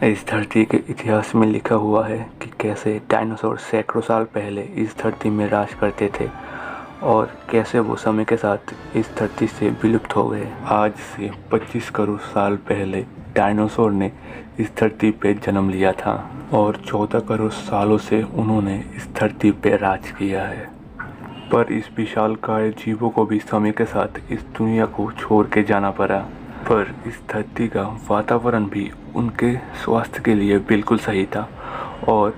इस धरती के इतिहास में लिखा हुआ है कि कैसे डायनासोर सैकड़ों साल पहले इस धरती में राज करते थे और कैसे वो समय के साथ इस धरती से विलुप्त हो गए। आज से 25 करोड़ साल पहले डायनासोर ने इस धरती पे जन्म लिया था और 14 करोड़ सालों से उन्होंने इस धरती पे राज किया है। पर इस विशालकाय जीवों को भी समय के साथ इस दुनिया को छोड़ के जाना पड़ा। पर इस धरती का वातावरण भी उनके स्वास्थ्य के लिए बिल्कुल सही था और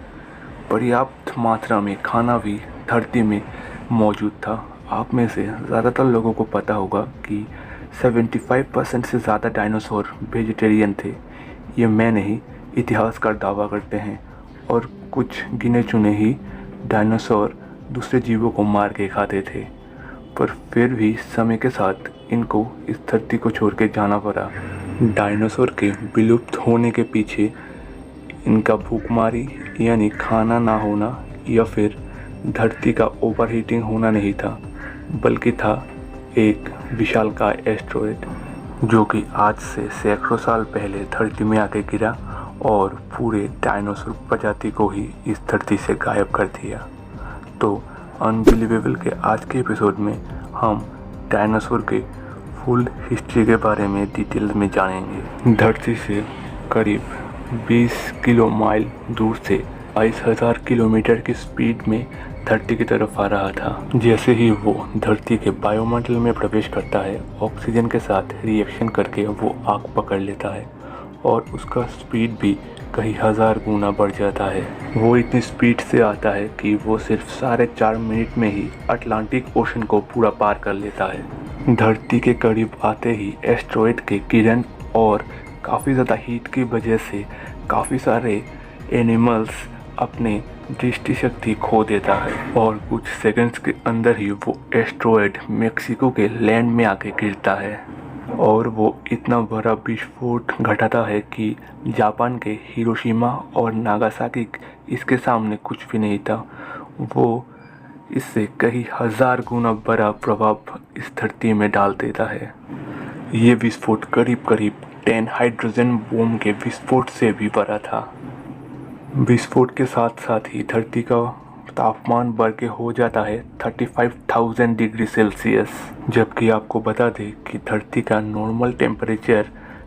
पर्याप्त मात्रा में खाना भी धरती में मौजूद था। आप में से ज़्यादातर लोगों को पता होगा कि 75% से ज़्यादा डायनासोर वेजिटेरियन थे। ये मैं नहीं, इतिहासकार दावा करते हैं और कुछ गिने चुने ही डायनासोर दूसरे जीवों को मार के खाते थे। पर फिर भी समय के साथ इनको इस धरती को छोड़ के जाना पड़ा। डायनासोर के विलुप्त होने के पीछे इनका भूखमरी यानी खाना ना होना या फिर धरती का ओवरहीटिंग होना नहीं था, बल्कि था एक विशालकाय एस्टेरॉयड जो कि आज से सैकड़ों साल पहले धरती में आके गिरा और पूरे डायनासोर प्रजाति को ही इस धरती से गायब कर दिया। तो अनबिलीवेबल के आज के एपिसोड में हम डायनासोर के फुल हिस्ट्री के बारे में डिटेल में जानेंगे। धरती से करीब 20 किलो माइल दूर से 22,000 किलोमीटर की स्पीड में धरती की तरफ आ रहा था। जैसे ही वो धरती के वायुमंडल में प्रवेश करता है, ऑक्सीजन के साथ रिएक्शन करके वो आग पकड़ लेता है और उसका स्पीड भी कई हज़ार गुना बढ़ जाता है। वो इतनी स्पीड से आता है कि वो सिर्फ 4.5 मिनट में ही अटलांटिक ओशन को पूरा पार कर लेता है। धरती के करीब आते ही एस्टेरॉयड के किरण और काफ़ी ज़्यादा हीट की वजह से काफ़ी सारे एनिमल्स अपने दृष्टि शक्ति खो देता है और कुछ सेकंड्स के अंदर ही वो एस्टेरॉयड मेक्सिको के लैंड में आके गिरता है और वो इतना बड़ा विस्फोट घटाता है कि जापान के हिरोशिमा और नागासाकी इसके सामने कुछ भी नहीं था। वो इससे कई हज़ार गुना बड़ा प्रभाव इस धरती में डाल देता है। ये विस्फोट करीब 10 हाइड्रोजन बम के विस्फोट से भी बड़ा था। विस्फोट के साथ साथ ही धरती का तापमान बढ़ के हो जाता है 35,000 डिग्री सेल्सियस, जबकि आपको बता दें कि धरती का नॉर्मल टेम्परेचर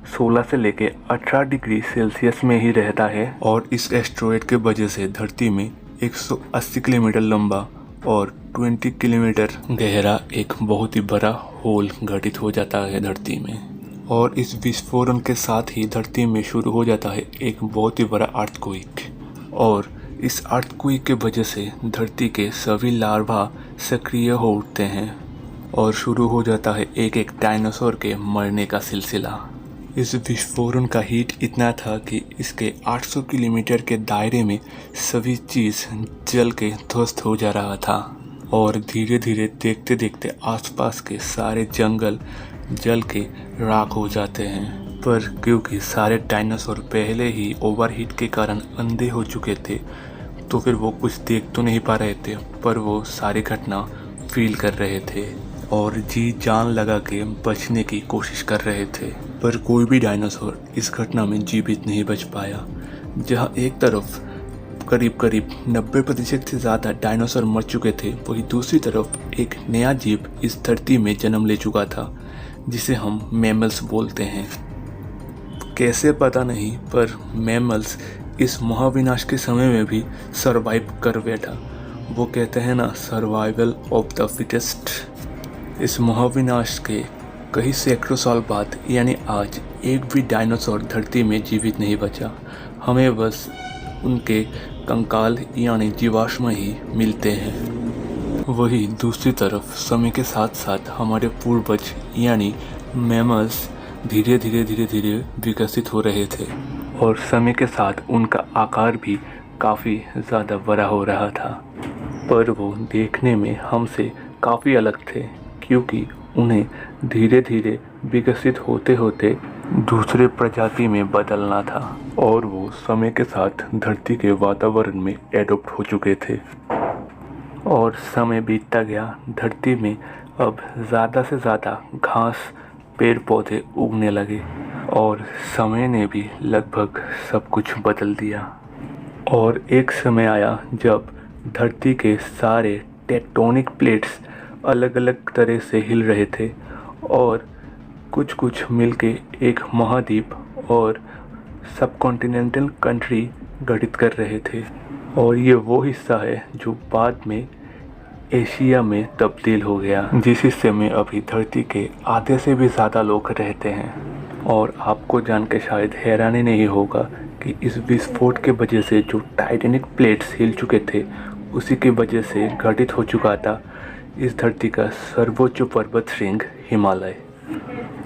16 से लेके 18 डिग्री सेल्सियस में ही रहता है। और इस एस्टेरॉयड के वजह से धरती में 180 किलोमीटर लंबा और 20 किलोमीटर गहरा एक बहुत ही बड़ा होल घटित हो जाता है धरती में। और इस विस्फोटन के साथ ही धरती में शुरू हो जाता है एक बहुत ही बड़ा अर्थक्वेक और इस अर्थक्वेक के वजह से धरती के सभी लार्वा सक्रिय हो उठते हैं और शुरू हो जाता है एक एक डायनासोर के मरने का सिलसिला। इस विस्फोटन का हीट इतना था कि इसके 800 किलोमीटर के दायरे में सभी चीज़ जल के ध्वस्त हो जा रहा था और धीरे धीरे देखते देखते आसपास के सारे जंगल जल के राख हो जाते हैं। पर क्योंकि सारे डायनासोर पहले ही ओवरहीट के कारण अंधे हो चुके थे, तो फिर वो कुछ देख तो नहीं पा रहे थे, पर वो सारी घटना फील कर रहे थे और जी जान लगा के बचने की कोशिश कर रहे थे। पर कोई भी डायनासोर इस घटना में जीवित नहीं बच पाया। जहाँ एक तरफ करीब 90% से ज़्यादा डायनासोर मर चुके थे, वही दूसरी तरफ एक नया जीव इस धरती में जन्म ले चुका था जिसे हम मैमल्स बोलते हैं। कैसे पता नहीं, पर मैमल्स इस महाविनाश के समय में भी सरवाइव कर बैठा। वो कहते हैं ना, सर्वाइवल ऑफ द फिटेस्ट। इस महाविनाश के कई सैकड़ों साल बाद यानी आज एक भी डायनासोर धरती में जीवित नहीं बचा। हमें बस उनके कंकाल यानी जीवाश्म ही मिलते हैं। वही दूसरी तरफ समय के साथ साथ हमारे पूर्वज यानी मैमल्स धीरे धीरे विकसित हो रहे थे और समय के साथ उनका आकार भी काफ़ी ज़्यादा बड़ा हो रहा था। पर वो देखने में हमसे काफ़ी अलग थे क्योंकि उन्हें धीरे धीरे विकसित होते होते दूसरे प्रजाति में बदलना था और वो समय के साथ धरती के वातावरण में एडॉप्ट हो चुके थे। और समय बीतता गया, धरती में अब ज़्यादा से ज़्यादा घास पेड़ पौधे उगने लगे और समय ने भी लगभग सब कुछ बदल दिया। और एक समय आया जब धरती के सारे टेक्टोनिक प्लेट्स अलग अलग तरह से हिल रहे थे और कुछ कुछ मिलके एक महाद्वीप और सब कॉन्टिनेंटल कंट्री गठित कर रहे थे। और ये वो हिस्सा है जो बाद में एशिया में तब्दील हो गया, जिस हिस्से में अभी धरती के आधे से भी ज़्यादा लोग रहते हैं। और आपको जान के शायद हैरानी नहीं होगा कि इस विस्फोट के वजह से जो टाइटैनिक प्लेट्स हिल चुके थे उसी की वजह से गठित हो चुका था इस धरती का सर्वोच्च पर्वत श्रृंग हिमालय।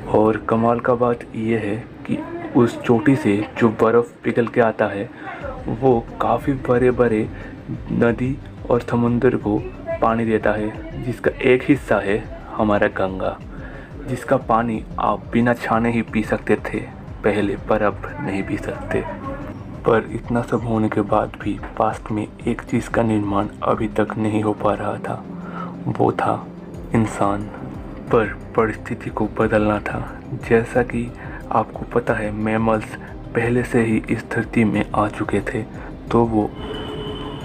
और कमाल का बात यह है कि उस चोटी से जो बर्फ़ पिघल के आता है वो काफ़ी बड़े बड़े नदी और समुद्र को पानी देता है, जिसका एक हिस्सा है हमारा गंगा, जिसका पानी आप बिना छाने ही पी सकते थे पहले, पर अब नहीं पी सकते। पर इतना सब होने के बाद भी पास्ट में एक चीज़ का निर्माण अभी तक नहीं हो पा रहा था, वो था इंसान। पर परिस्थिति को बदलना था। जैसा कि आपको पता है मैमल्स पहले से ही इस धरती में आ चुके थे, तो वो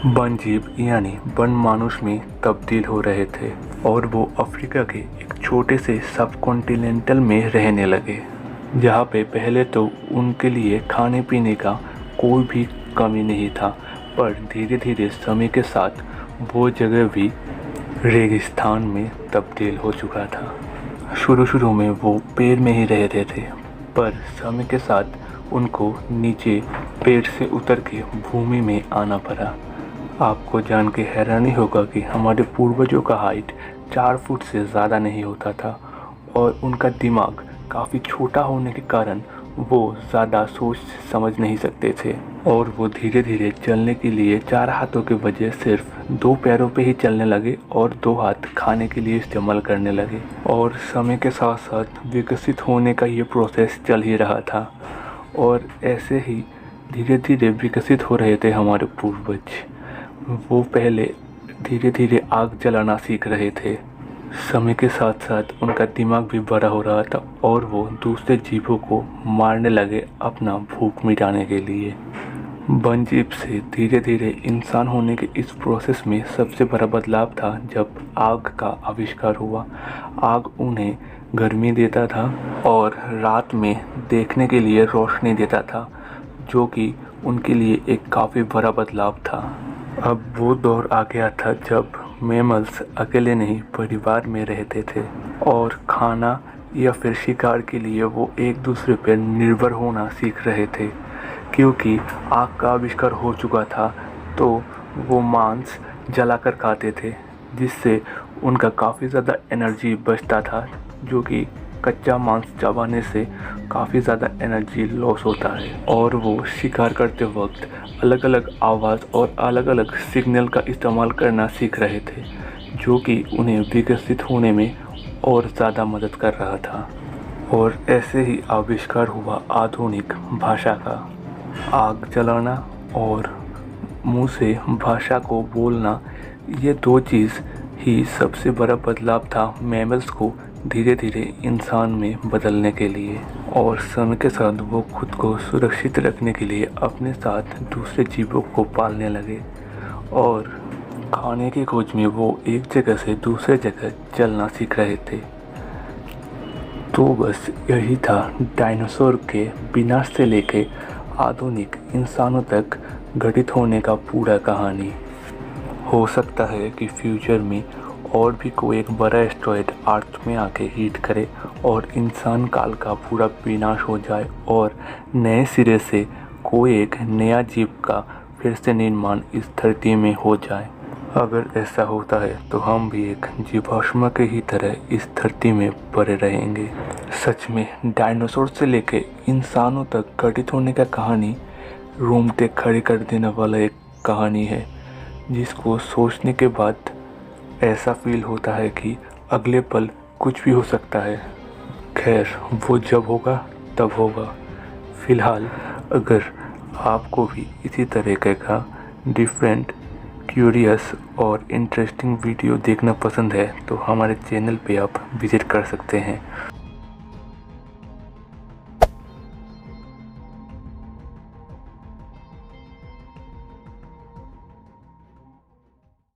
वन्यजीव यानी वन मानुष में तब्दील हो रहे थे और वो अफ्रीका के एक छोटे से सब कॉन्टिनेंटल में रहने लगे, जहाँ पे पहले तो उनके लिए खाने पीने का कोई भी कमी नहीं था। पर धीरे धीरे समय के साथ वो जगह भी रेगिस्तान में तब्दील हो चुका था। शुरू में वो पेड़ में ही रहते थे, पर समय के साथ उनको नीचे पेड़ से उतर के भूमि में आना पड़ा। आपको जान के हैरानी होगा कि हमारे पूर्वजों का हाइट 4 फुट से ज़्यादा नहीं होता था और उनका दिमाग काफ़ी छोटा होने के कारण वो ज़्यादा सोच समझ नहीं सकते थे और वो धीरे धीरे चलने के लिए 4 हाथों के बजाय सिर्फ 2 पैरों पे ही चलने लगे और 2 हाथ खाने के लिए इस्तेमाल करने लगे। और समय के साथ साथ विकसित होने का ये प्रोसेस चल ही रहा था और ऐसे ही धीरे धीरे विकसित हो रहे थे हमारे पूर्वज। वो पहले धीरे धीरे आग जलाना सीख रहे थे। समय के साथ साथ उनका दिमाग भी बड़ा हो रहा था और वो दूसरे जीवों को मारने लगे अपना भूख मिटाने के लिए। वन्यजीव से धीरे धीरे इंसान होने के इस प्रोसेस में सबसे बड़ा बदलाव था जब आग का आविष्कार हुआ। आग उन्हें गर्मी देता था और रात में देखने के लिए रोशनी देता था, जो कि उनके लिए एक काफ़ी बड़ा बदलाव था। अब वो दौर आ गया था जब मैमल्स अकेले नहीं परिवार में रहते थे और खाना या फिर शिकार के लिए वो एक दूसरे पर निर्भर होना सीख रहे थे। क्योंकि आग का आविष्कार हो चुका था तो वो मांस जलाकर खाते थे, जिससे उनका काफ़ी ज़्यादा एनर्जी बचता था, जो कि कच्चा मांस चबाने से काफ़ी ज़्यादा एनर्जी लॉस होता है। और वो शिकार करते वक्त अलग अलग आवाज़ और अलग अलग सिग्नल का इस्तेमाल करना सीख रहे थे, जो कि उन्हें विकसित होने में और ज़्यादा मदद कर रहा था। और ऐसे ही आविष्कार हुआ आधुनिक भाषा का। आग जलाना और मुंह से भाषा को बोलना, ये 2 चीज़ ही सबसे बड़ा बदलाव था मैमल्स को धीरे धीरे इंसान में बदलने के लिए। और समय के साथ वो खुद को सुरक्षित रखने के लिए अपने साथ दूसरे जीवों को पालने लगे और खाने की खोज में वो एक जगह से दूसरे जगह चलना सीख रहे थे। तो बस यही था डायनासोर के विनाश से लेके आधुनिक इंसानों तक घटित होने का पूरा कहानी। हो सकता है कि फ्यूचर में और भी कोई एक बड़ा एस्टेरॉयड अर्थ में आके हिट करे और इंसान काल का पूरा विनाश हो जाए और नए सिरे से कोई एक नया जीव का फिर से निर्माण इस धरती में हो जाए। अगर ऐसा होता है तो हम भी एक जीवाश्म के ही तरह इस धरती में पड़े रहेंगे। सच में डायनासोर से लेके इंसानों तक घटित होने का कहानी रोंगटे खड़े कर देने वाला एक कहानी है, जिसको सोचने के बाद ऐसा फील होता है कि अगले पल कुछ भी हो सकता है। खैर, वो जब होगा तब होगा। फ़िलहाल अगर आपको भी इसी तरीके का डिफरेंट, क्यूरियस और इंटरेस्टिंग वीडियो देखना पसंद है तो हमारे चैनल पे आप विज़िट कर सकते हैं।